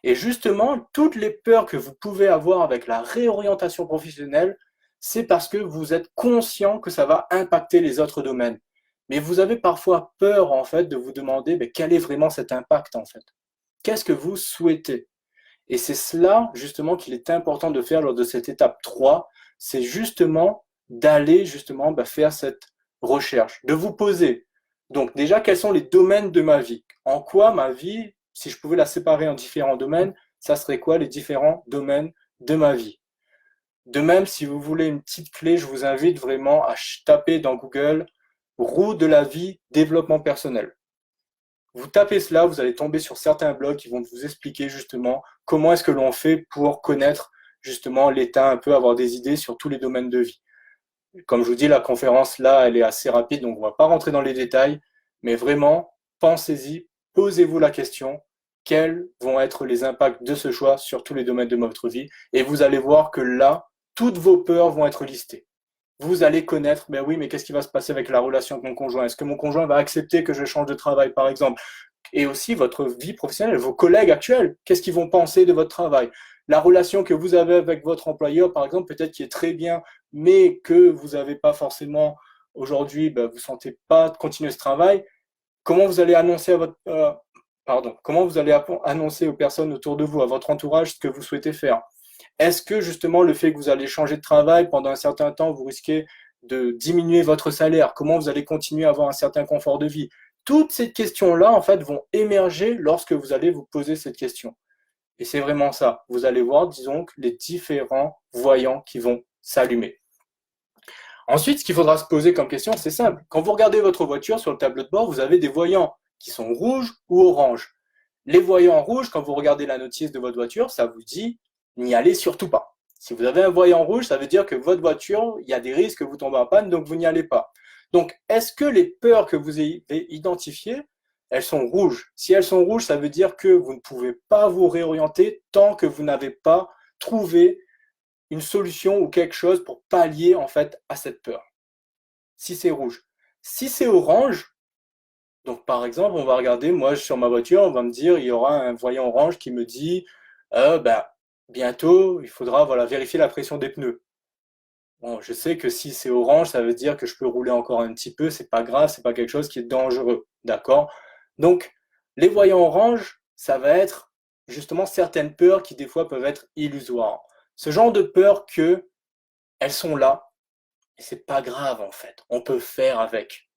Et justement, toutes les peurs que vous pouvez avoir avec la réorientation professionnelle, c'est parce que vous êtes conscient que ça va impacter les autres domaines. Mais vous avez parfois peur, en fait, de vous demander mais quel est vraiment cet impact, en fait. Qu'est-ce que vous souhaitez? Et c'est cela, justement, qu'il est important de faire lors de cette étape 3, c'est justement d'aller, justement, faire cette recherche, de vous poser. Donc, déjà, quels sont les domaines de ma vie? En quoi ma vie, si je pouvais la séparer en différents domaines, ça serait quoi les différents domaines de ma vie? De même, si vous voulez une petite clé, je vous invite vraiment à taper dans Google roue de la vie, développement personnel. Vous tapez cela, vous allez tomber sur certains blogs qui vont vous expliquer justement comment est-ce que l'on fait pour connaître justement l'état, un peu avoir des idées sur tous les domaines de vie. Comme je vous dis, la conférence là, elle est assez rapide, donc on ne va pas rentrer dans les détails, mais vraiment, pensez-y, posez-vous la question, quels vont être les impacts de ce choix sur tous les domaines de votre vie, et vous allez voir que là, toutes vos peurs vont être listées. Vous allez connaître, ben oui, mais qu'est-ce qui va se passer avec la relation avec mon conjoint? Est-ce que mon conjoint va accepter que je change de travail, par exemple? Et aussi votre vie professionnelle, vos collègues actuels, qu'est-ce qu'ils vont penser de votre travail? La relation que vous avez avec votre employeur, par exemple, peut-être qui est très bien, mais que vous n'avez pas forcément aujourd'hui, ben, vous ne sentez pas de continuer ce travail. Comment vous allez annoncer à votre, comment vous allez annoncer aux personnes autour de vous, à votre entourage, ce que vous souhaitez faire? Est-ce que justement le fait que vous allez changer de travail pendant un certain temps, vous risquez de diminuer votre salaire? Comment vous allez continuer à avoir un certain confort de vie? Toutes ces questions-là, en fait, vont émerger lorsque vous allez vous poser cette question. Et c'est vraiment ça. Vous allez voir, disons, les différents voyants qui vont s'allumer. Ensuite, ce qu'il faudra se poser comme question, c'est simple. Quand vous regardez votre voiture sur le tableau de bord, vous avez des voyants qui sont rouges ou oranges. Les voyants rouges, quand vous regardez la notice de votre voiture, ça vous dit n'y allez surtout pas. Si vous avez un voyant rouge, ça veut dire que votre voiture, il y a des risques que vous tombez en panne, donc vous n'y allez pas. Donc, est-ce que les peurs que vous avez identifiées, elles sont rouges? Si elles sont rouges, ça veut dire que vous ne pouvez pas vous réorienter tant que vous n'avez pas trouvé une solution ou quelque chose pour pallier en fait à cette peur. Si c'est rouge. Si c'est orange, donc par exemple, on va regarder, moi sur ma voiture, on va me dire, il y aura un voyant orange qui me dit, bientôt, il faudra voilà, vérifier la pression des pneus. Bon, je sais que si c'est orange, ça veut dire que je peux rouler encore un petit peu, c'est pas grave, c'est pas quelque chose qui est dangereux, d'accord? Donc, les voyants orange, ça va être justement certaines peurs qui des fois peuvent être illusoires. Ce genre de peurs que elles sont là, et c'est pas grave en fait, on peut faire avec.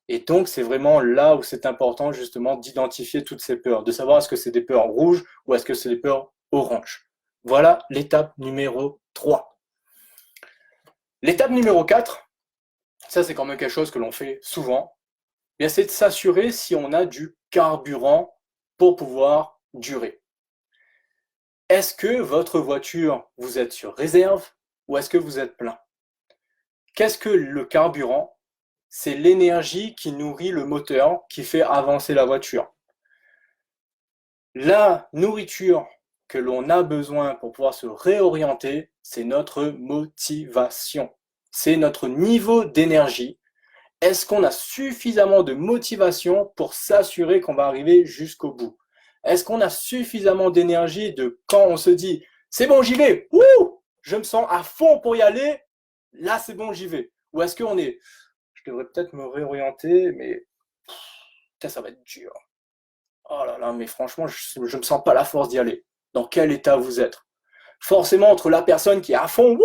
Et donc, c'est vraiment là où c'est important justement d'identifier toutes ces peurs, de savoir est-ce que c'est des peurs rouges ou est-ce que c'est des peurs oranges. Voilà l'étape numéro 3. L'étape numéro 4, ça c'est quand même quelque chose que l'on fait souvent, bien c'est de s'assurer si on a du carburant pour pouvoir durer. Est-ce que votre voiture, vous êtes sur réserve ou est-ce que vous êtes plein? Qu'est-ce que le carburant? C'est l'énergie qui nourrit le moteur, qui fait avancer la voiture. La nourriture que l'on a besoin pour pouvoir se réorienter, c'est notre motivation. C'est notre niveau d'énergie. Est-ce qu'on a suffisamment de motivation pour s'assurer qu'on va arriver jusqu'au bout? Est-ce qu'on a suffisamment d'énergie de quand on se dit c'est bon, j'y vais, ouh, je me sens à fond pour y aller, là c'est bon, j'y vais? Ou est-ce qu'on est je devrais peut-être me réorienter, mais ça va être dur. Oh là là, mais franchement, je ne me sens pas la force d'y aller. Dans quel état vous êtes? Forcément, entre la personne qui est à fond,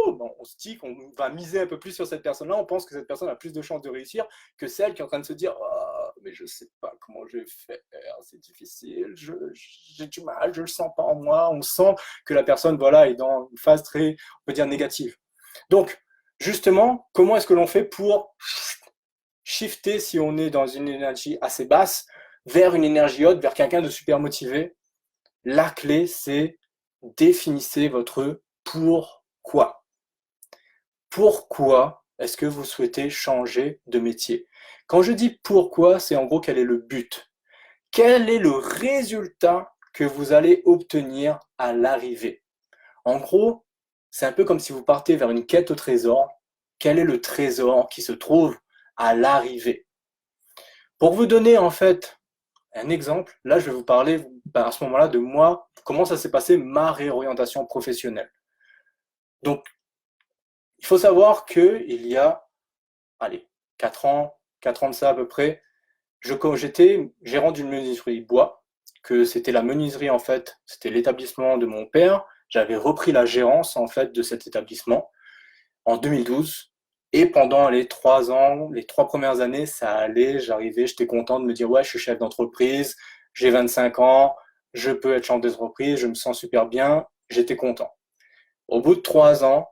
bon, on se dit qu'on va miser un peu plus sur cette personne-là, on pense que cette personne a plus de chances de réussir que celle qui est en train de se dire oh, mais je ne sais pas comment je vais faire, c'est difficile, j'ai du mal, je ne le sens pas en moi. On sent que la personne voilà, est dans une phase très, on peut dire, négative. Donc, justement, comment est-ce que l'on fait pour shifter si on est dans une énergie assez basse vers une énergie haute, vers quelqu'un de super motivé? La clé, c'est définissez votre pourquoi. Pourquoi est-ce que vous souhaitez changer de métier? Quand je dis pourquoi, c'est en gros quel est le but. Quel est le résultat que vous allez obtenir à l'arrivée? En gros, c'est un peu comme si vous partez vers une quête au trésor. Quel est le trésor qui se trouve à l'arrivée? Pour vous donner en fait un exemple, là je vais vous parler à ce moment-là de moi, comment ça s'est passé ma réorientation professionnelle. Donc, il faut savoir qu'il y a, allez, 4 ans de ça à peu près, j'étais gérant d'une menuiserie bois, que c'était la menuiserie en fait, c'était l'établissement de mon père. J'avais repris la gérance en fait de cet établissement en 2012. Et pendant les 3 ans, les 3 premières années, ça allait, j'arrivais, j'étais content de me dire ouais, je suis chef d'entreprise, j'ai 25 ans, je peux être chef d'entreprise, je me sens super bien, j'étais content. Au bout de 3 ans,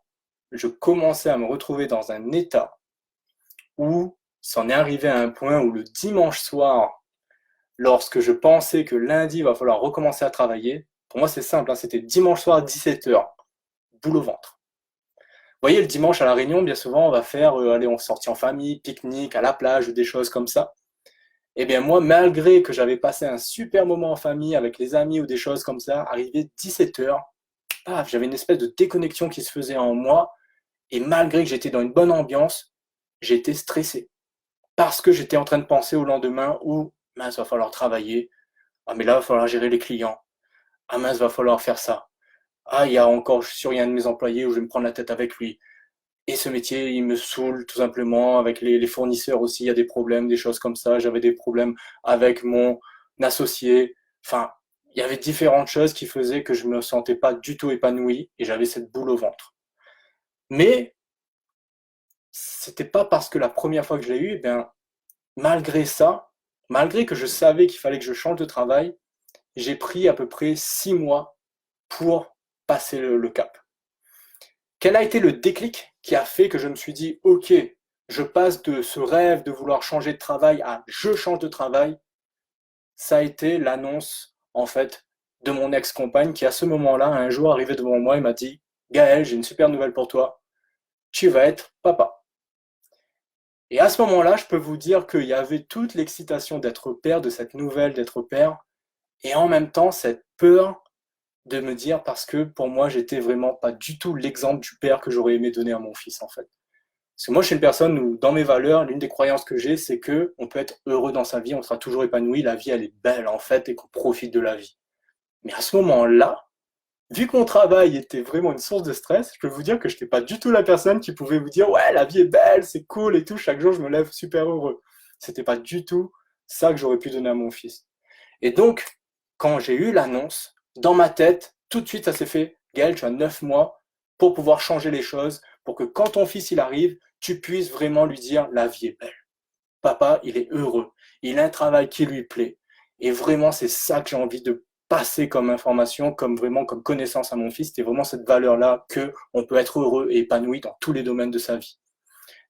je commençais à me retrouver dans un état où c'en est arrivé à un point où le dimanche soir, lorsque je pensais que lundi, il va falloir recommencer à travailler, pour moi c'est simple, hein, c'était dimanche soir à 17h, boule au ventre. Vous voyez, le dimanche à La Réunion, bien souvent, on va faire, allez, on sortit en famille, pique-nique, à la plage, ou des choses comme ça. Eh bien moi, malgré que j'avais passé un super moment en famille avec les amis ou des choses comme ça, arrivé 17h, j'avais une espèce de déconnexion qui se faisait en moi, et malgré que j'étais dans une bonne ambiance, j'étais stressé. Parce que j'étais en train de penser au lendemain où, mince, va falloir travailler, ah mais là, il va falloir gérer les clients, ah mince, va falloir faire ça, ah il y a encore, je suis sûr, il y a un de mes employés où je vais me prendre la tête avec lui, et ce métier, il me saoule tout simplement. Avec les fournisseurs aussi, il y a des problèmes, des choses comme ça. J'avais des problèmes avec mon associé. Enfin, il y avait différentes choses qui faisaient que je me sentais pas du tout épanoui et j'avais cette boule au ventre. Mais c'était pas parce que la première fois que je l'ai eu, eh bien, malgré ça, malgré que je savais qu'il fallait que je change de travail, j'ai pris à peu près 6 mois pour passer le cap. Quel a été le déclic qui a fait que je me suis dit, OK, je passe de ce rêve de vouloir changer de travail à je change de travail? Ça a été l'annonce, en fait, de mon ex-compagne qui, à ce moment-là, un jour arrivé devant moi et m'a dit, Gaël, j'ai une super nouvelle pour toi. Tu vas être papa. Et à ce moment-là, je peux vous dire qu'il y avait toute l'excitation d'être père, de cette nouvelle d'être père, et en même temps, cette peur de me dire, parce que pour moi, j'étais vraiment pas du tout l'exemple du père que j'aurais aimé donner à mon fils, en fait. Parce que moi, je suis une personne où, dans mes valeurs, l'une des croyances que j'ai, c'est que on peut être heureux dans sa vie, on sera toujours épanoui, la vie, elle est belle, en fait, et qu'on profite de la vie. Mais à ce moment-là, vu que mon travail était vraiment une source de stress, je peux vous dire que je n'étais pas du tout la personne qui pouvait vous dire, ouais, la vie est belle, c'est cool et tout, chaque jour, je me lève super heureux. C'était pas du tout ça que j'aurais pu donner à mon fils. Et donc, quand j'ai eu l'annonce, dans ma tête, tout de suite, ça s'est fait, Gaël, tu as 9 mois pour pouvoir changer les choses, pour que quand ton fils il arrive, tu puisses vraiment lui dire, la vie est belle. Papa, il est heureux. Il a un travail qui lui plaît. Et vraiment, c'est ça que j'ai envie de passer comme information, comme vraiment comme connaissance à mon fils. C'était vraiment cette valeur-là que on peut être heureux et épanoui dans tous les domaines de sa vie.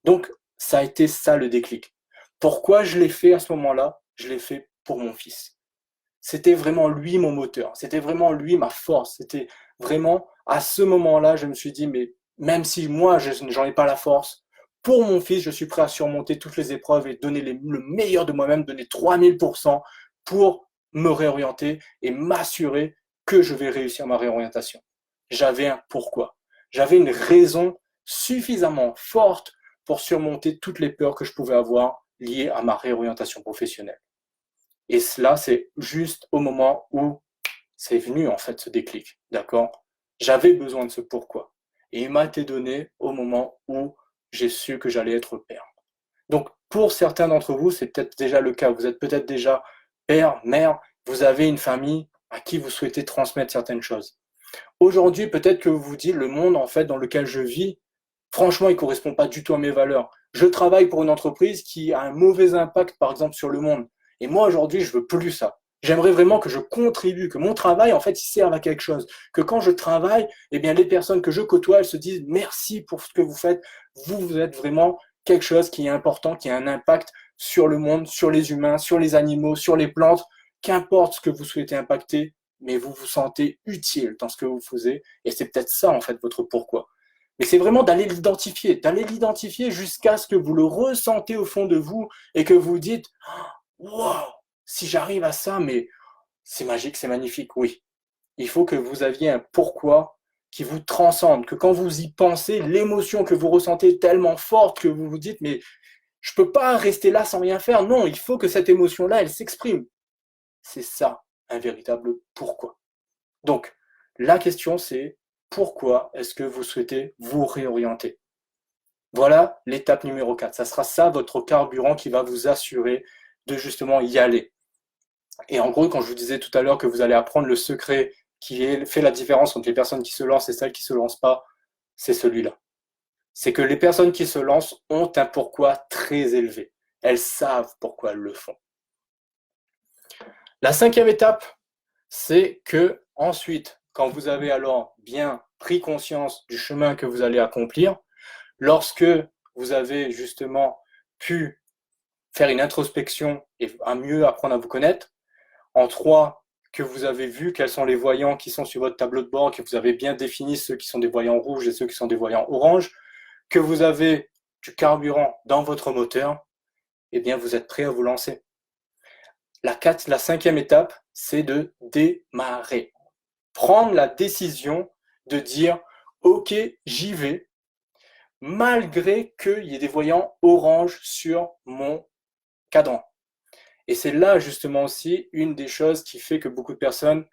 Donc, ça a été ça le déclic. Pourquoi je l'ai fait à ce moment-là? Je l'ai fait pour mon fils. C'était vraiment lui mon moteur. C'était vraiment lui ma force. C'était vraiment à ce moment-là, je me suis dit, mais même si moi, j'en ai pas la force, pour mon fils, je suis prêt à surmonter toutes les épreuves et donner le meilleur de moi-même, donner 3000% pour me réorienter et m'assurer que je vais réussir ma réorientation. J'avais un pourquoi. J'avais une raison suffisamment forte pour surmonter toutes les peurs que je pouvais avoir liées à ma réorientation professionnelle. Et cela, c'est juste au moment où c'est venu, en fait, ce déclic. D'accord? J'avais besoin de ce pourquoi. Et il m'a été donné au moment où j'ai su que j'allais être père. Donc, pour certains d'entre vous, c'est peut-être déjà le cas. Vous êtes peut-être déjà père, mère, vous avez une famille à qui vous souhaitez transmettre certaines choses. Aujourd'hui, peut-être que vous vous dites, le monde, en fait, dans lequel je vis, franchement, il ne correspond pas du tout à mes valeurs. Je travaille pour une entreprise qui a un mauvais impact, par exemple, sur le monde. Et moi, aujourd'hui, je veux plus ça. J'aimerais vraiment que je contribue, que mon travail, en fait, il serve à quelque chose. Que quand je travaille, eh bien, les personnes que je côtoie, elles se disent merci pour ce que vous faites. Vous êtes vraiment quelque chose qui est important, qui a un impact sur le monde, sur les humains, sur les animaux, sur les plantes. Qu'importe ce que vous souhaitez impacter, mais vous vous sentez utile dans ce que vous faites. Et c'est peut-être ça, en fait, votre pourquoi. Mais c'est vraiment d'aller l'identifier jusqu'à ce que vous le ressentez au fond de vous et que vous dites, wow, si j'arrive à ça, mais c'est magique, c'est magnifique, oui. Il faut que vous aviez un pourquoi qui vous transcende, que quand vous y pensez, l'émotion que vous ressentez est tellement forte que vous vous dites, mais je ne peux pas rester là sans rien faire. Non, il faut que cette émotion-là, elle s'exprime. C'est ça, un véritable pourquoi. Donc, la question, c'est pourquoi est-ce que vous souhaitez vous réorienter? Voilà l'étape numéro 4. Ça sera ça, votre carburant qui va vous assurer de justement y aller. Et en gros, quand je vous disais tout à l'heure que vous allez apprendre le secret qui fait la différence entre les personnes qui se lancent et celles qui ne se lancent pas, c'est celui-là. C'est que les personnes qui se lancent ont un pourquoi très élevé. Elles savent pourquoi elles le font. La cinquième étape, c'est que ensuite, quand vous avez alors bien pris conscience du chemin que vous allez accomplir, lorsque vous avez justement pu faire une introspection et à mieux apprendre à vous connaître, En 3, que vous avez vu quels sont les voyants qui sont sur votre tableau de bord, que vous avez bien défini ceux qui sont des voyants rouges et ceux qui sont des voyants oranges, que vous avez du carburant dans votre moteur, eh bien, vous êtes prêt à vous lancer. La 5e étape, c'est de démarrer. Prendre la décision de dire « Ok, j'y vais », malgré qu'il y ait des voyants orange sur mon cadran. Et c'est là justement aussi une des choses qui fait que beaucoup de personnes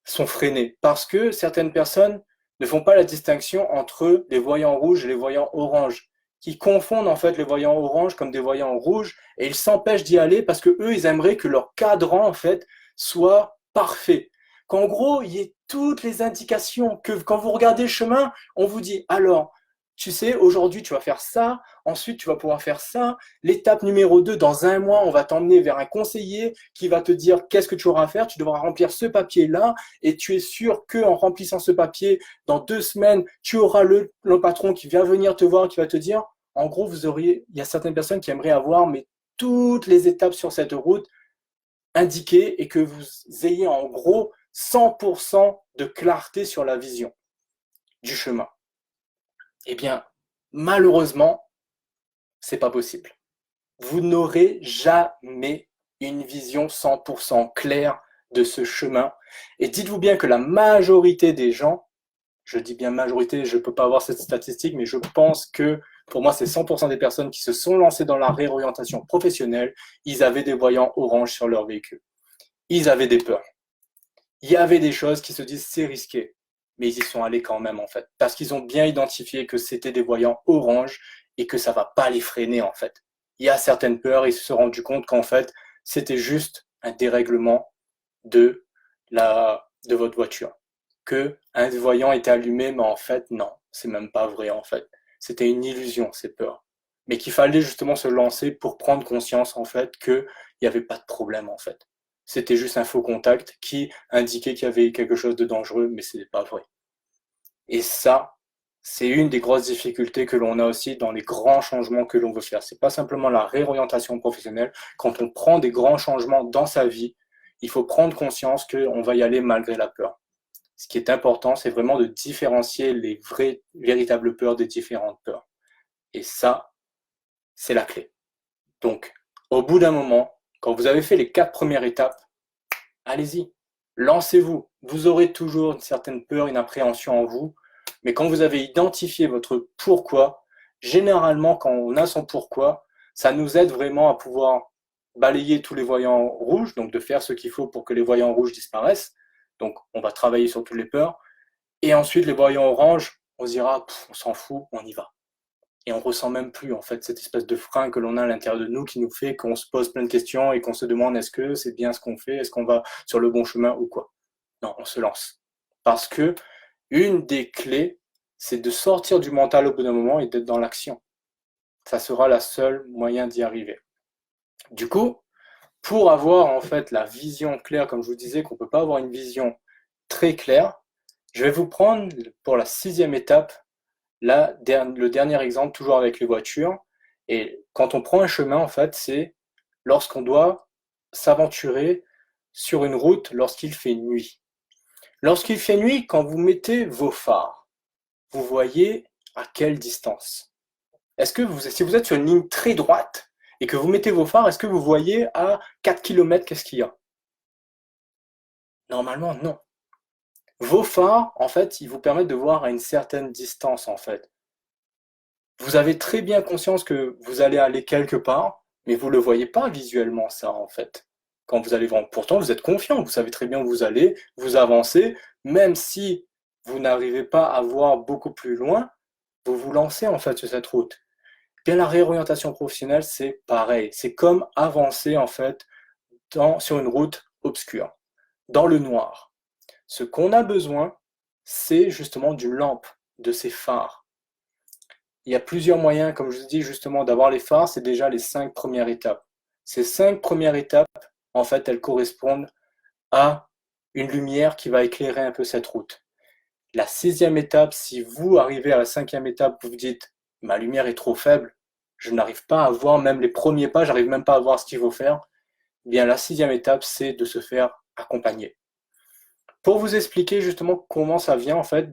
sont freinées. Parce que certaines personnes ne font pas la distinction entre les voyants rouges et les voyants oranges, qui confondent en fait les voyants oranges comme des voyants rouges, et ils s'empêchent d'y aller parce que eux, ils aimeraient que leur cadran en fait soit parfait. Qu'en gros, il y ait toutes les indications, que quand vous regardez le chemin, on vous dit alors, tu sais, aujourd'hui tu vas faire ça, ensuite tu vas pouvoir faire ça. L'étape numéro 2, dans un mois, on va t'emmener vers un conseiller qui va te dire qu'est-ce que tu auras à faire, tu devras remplir ce papier-là, et tu es sûr qu'en remplissant ce papier, dans 2 semaines, tu auras le patron qui vient venir te voir, qui va te dire, en gros, il y a certaines personnes qui aimeraient avoir mais toutes les étapes sur cette route indiquées et que vous ayez en gros 100% de clarté sur la vision du chemin. Eh bien, malheureusement, c'est pas possible. Vous n'aurez jamais une vision 100% claire de ce chemin. Et dites-vous bien que la majorité des gens, je dis bien majorité, je ne peux pas avoir cette statistique, mais je pense que pour moi, c'est 100% des personnes qui se sont lancées dans la réorientation professionnelle, ils avaient des voyants orange sur leur véhicule. Ils avaient des peurs. Il y avait des choses qui se disent c'est risqué, mais ils y sont allés quand même en fait, parce qu'ils ont bien identifié que c'était des voyants orange et que ça ne va pas les freiner en fait. Il y a certaines peurs et ils se sont rendus compte qu'en fait, c'était juste un dérèglement de votre voiture. Que un voyant était allumé, mais en fait, non, c'est même pas vrai en fait. C'était une illusion, ces peurs. Mais qu'il fallait justement se lancer pour prendre conscience en fait qu'il n'y avait pas de problème en fait. C'était juste un faux contact qui indiquait qu'il y avait quelque chose de dangereux, mais ce n'est pas vrai. Et ça, c'est une des grosses difficultés que l'on a aussi dans les grands changements que l'on veut faire. C'est pas simplement la réorientation professionnelle. Quand on prend des grands changements dans sa vie, il faut prendre conscience qu'on va y aller malgré la peur. Ce qui est important, c'est vraiment de différencier les véritables peurs des différentes peurs. Et ça, c'est la clé. Donc, au bout d'un moment, quand vous avez fait les 4 premières étapes, allez-y, lancez-vous. Vous aurez toujours une certaine peur, une appréhension en vous, mais quand vous avez identifié votre pourquoi, généralement, quand on a son pourquoi, ça nous aide vraiment à pouvoir balayer tous les voyants rouges, donc de faire ce qu'il faut pour que les voyants rouges disparaissent. Donc, on va travailler sur toutes les peurs. Et ensuite, les voyants oranges, on se dira, on s'en fout, on y va. Et on ressent même plus, en fait, cette espèce de frein que l'on a à l'intérieur de nous qui nous fait qu'on se pose plein de questions et qu'on se demande est-ce que c'est bien ce qu'on fait, est-ce qu'on va sur le bon chemin ou quoi. Non, on se lance. Parce que une des clés, c'est de sortir du mental au bout d'un moment et d'être dans l'action. Ça sera la seule moyen d'y arriver. Du coup, pour avoir en fait la vision claire, comme je vous disais qu'on ne peut pas avoir une vision très claire, je vais vous prendre pour la 6e étape le dernier exemple, toujours avec les voitures. Et quand on prend un chemin, en fait, c'est lorsqu'on doit s'aventurer sur une route lorsqu'il fait nuit. Lorsqu'il fait nuit, quand vous mettez vos phares, vous voyez à quelle distance? Est-ce que si vous êtes sur une ligne très droite et que vous mettez vos phares, est-ce que vous voyez à 4 km qu'est-ce qu'il y a? Normalement, non. Vos phares, en fait, ils vous permettent de voir à une certaine distance, en fait. Vous avez très bien conscience que vous allez aller quelque part, mais vous ne le voyez pas visuellement, ça, en fait. Quand vous allez voir, pourtant, vous êtes confiant, vous savez très bien où vous allez, vous avancez, même si vous n'arrivez pas à voir beaucoup plus loin, vous vous lancez, en fait, sur cette route. Bien, la réorientation professionnelle, c'est pareil. C'est comme avancer, en fait, sur une route obscure, dans le noir. Ce qu'on a besoin, c'est justement d'une lampe, de ces phares. Il y a plusieurs moyens, comme je vous dis, justement, d'avoir les phares, c'est déjà les 5 premières étapes. Ces 5 premières étapes, en fait, elles correspondent à une lumière qui va éclairer un peu cette route. La 6e étape, si vous arrivez à la 5e étape, vous vous dites, ma lumière est trop faible, je n'arrive pas à voir même les premiers pas, j'arrive même pas à voir ce qu'il faut faire, eh bien la 6e étape, c'est de se faire accompagner. Pour vous expliquer justement comment ça vient, en fait,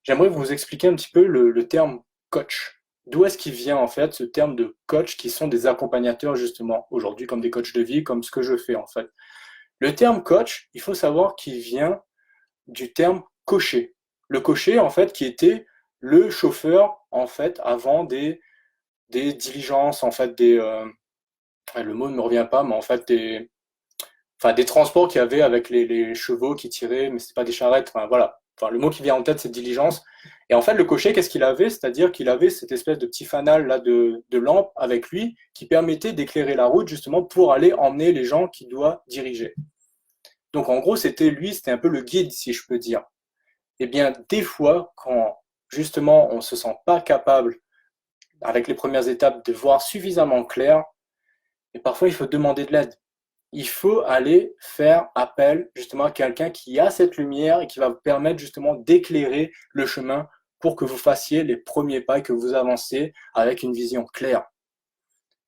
j'aimerais vous expliquer un petit peu le terme coach. D'où est-ce qu'il vient, en fait, ce terme de coach qui sont des accompagnateurs, justement, aujourd'hui, comme des coachs de vie, comme ce que je fais, en fait. Le terme coach, il faut savoir qu'il vient du terme cocher. Le cocher, en fait, qui était le chauffeur, en fait, avant des diligences, en fait, le mot ne me revient pas, mais en fait, des transports qu'il y avait avec les chevaux qui tiraient, mais c'est pas des charrettes, enfin voilà. Enfin, le mot qui vient en tête, c'est diligence. Et en fait, le cocher, qu'est-ce qu'il avait? C'est-à-dire qu'il avait cette espèce de petit fanal là de lampe avec lui qui permettait d'éclairer la route justement pour aller emmener les gens qu'il doit diriger. Donc en gros, c'était un peu le guide, si je peux dire. Eh bien, des fois, quand justement on se sent pas capable, avec les premières étapes, de voir suffisamment clair, et parfois il faut demander de l'aide. Il faut aller faire appel justement à quelqu'un qui a cette lumière et qui va vous permettre justement d'éclairer le chemin pour que vous fassiez les premiers pas et que vous avanciez avec une vision claire.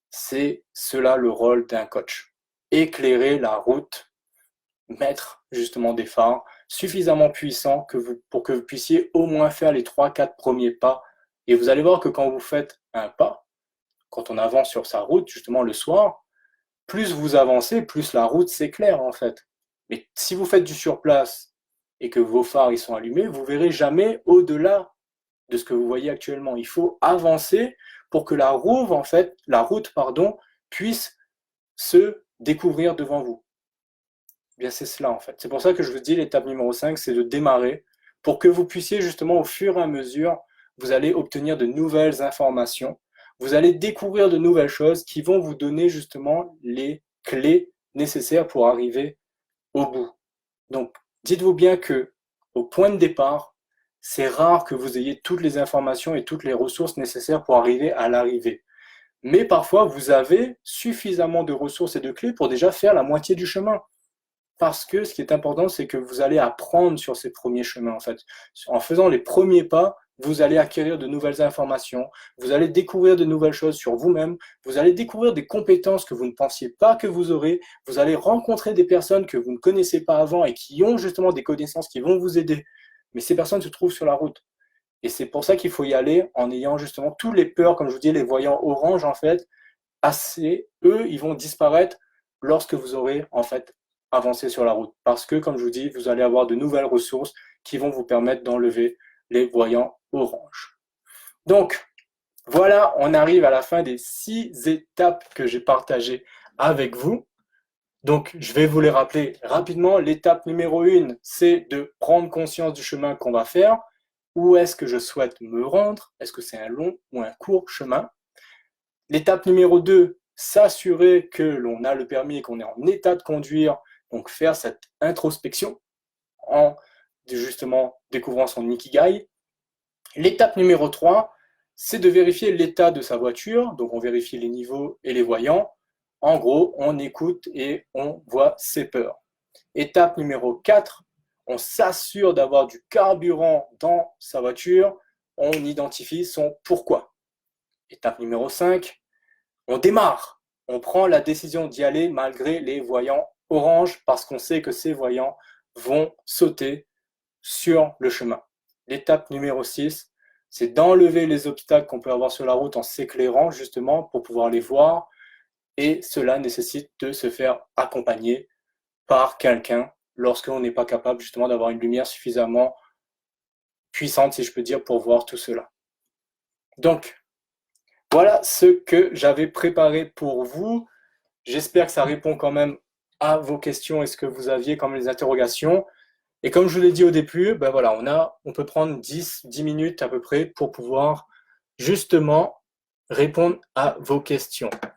C'est cela le rôle d'un coach. Éclairer la route, mettre justement des phares suffisamment puissants pour que vous puissiez au moins faire les 3-4 premiers pas. Et vous allez voir que quand vous faites un pas, quand on avance sur sa route justement le soir, plus vous avancez, plus la route s'éclaire en fait. Mais si vous faites du surplace et que vos phares ils sont allumés, vous verrez jamais au-delà de ce que vous voyez actuellement. Il faut avancer pour que la route, puisse se découvrir devant vous. Eh bien, c'est cela en fait. C'est pour ça que je vous dis l'étape numéro 5, c'est de démarrer pour que vous puissiez justement au fur et à mesure, vous allez obtenir de nouvelles informations, vous allez découvrir de nouvelles choses qui vont vous donner justement les clés nécessaires pour arriver au bout. Donc, dites-vous bien que au point de départ, c'est rare que vous ayez toutes les informations et toutes les ressources nécessaires pour arriver à l'arrivée. Mais parfois, vous avez suffisamment de ressources et de clés pour déjà faire la moitié du chemin. Parce que ce qui est important, c'est que vous allez apprendre sur ces premiers chemins, en fait. En faisant les premiers pas, vous allez acquérir de nouvelles informations, vous allez découvrir de nouvelles choses sur vous-même, vous allez découvrir des compétences que vous ne pensiez pas que vous aurez, vous allez rencontrer des personnes que vous ne connaissez pas avant et qui ont justement des connaissances qui vont vous aider. Mais ces personnes se trouvent sur la route. Et c'est pour ça qu'il faut y aller en ayant justement tous les peurs, comme je vous dis, les voyants orange, en fait, eux, ils vont disparaître lorsque vous aurez, en fait, avancé sur la route. Parce que, comme je vous dis, vous allez avoir de nouvelles ressources qui vont vous permettre d'enlever les voyants orange. Donc, voilà, on arrive à la fin des 6 étapes que j'ai partagées avec vous. Donc, je vais vous les rappeler rapidement. L'étape numéro 1, c'est de prendre conscience du chemin qu'on va faire. Où est-ce que je souhaite me rendre? Est-ce que c'est un long ou un court chemin? L'étape numéro 2, s'assurer que l'on a le permis et qu'on est en état de conduire, donc faire cette introspection en justement découvrant son ikigai. L'étape numéro 3, c'est de vérifier l'état de sa voiture, donc on vérifie les niveaux et les voyants. En gros, on écoute et on voit ses peurs. Étape numéro 4, on s'assure d'avoir du carburant dans sa voiture, on identifie son pourquoi. Étape numéro 5, on démarre. On prend la décision d'y aller malgré les voyants orange parce qu'on sait que ces voyants vont sauter sur le chemin. L'étape numéro 6, c'est d'enlever les obstacles qu'on peut avoir sur la route en s'éclairant justement pour pouvoir les voir. Et cela nécessite de se faire accompagner par quelqu'un lorsqu'on n'est pas capable justement d'avoir une lumière suffisamment puissante, si je peux dire, pour voir tout cela. Donc, voilà ce que j'avais préparé pour vous. J'espère que ça répond quand même à vos questions et ce que vous aviez comme les interrogations. Et comme je vous l'ai dit au début, ben voilà, on peut prendre 10 minutes à peu près pour pouvoir justement répondre à vos questions.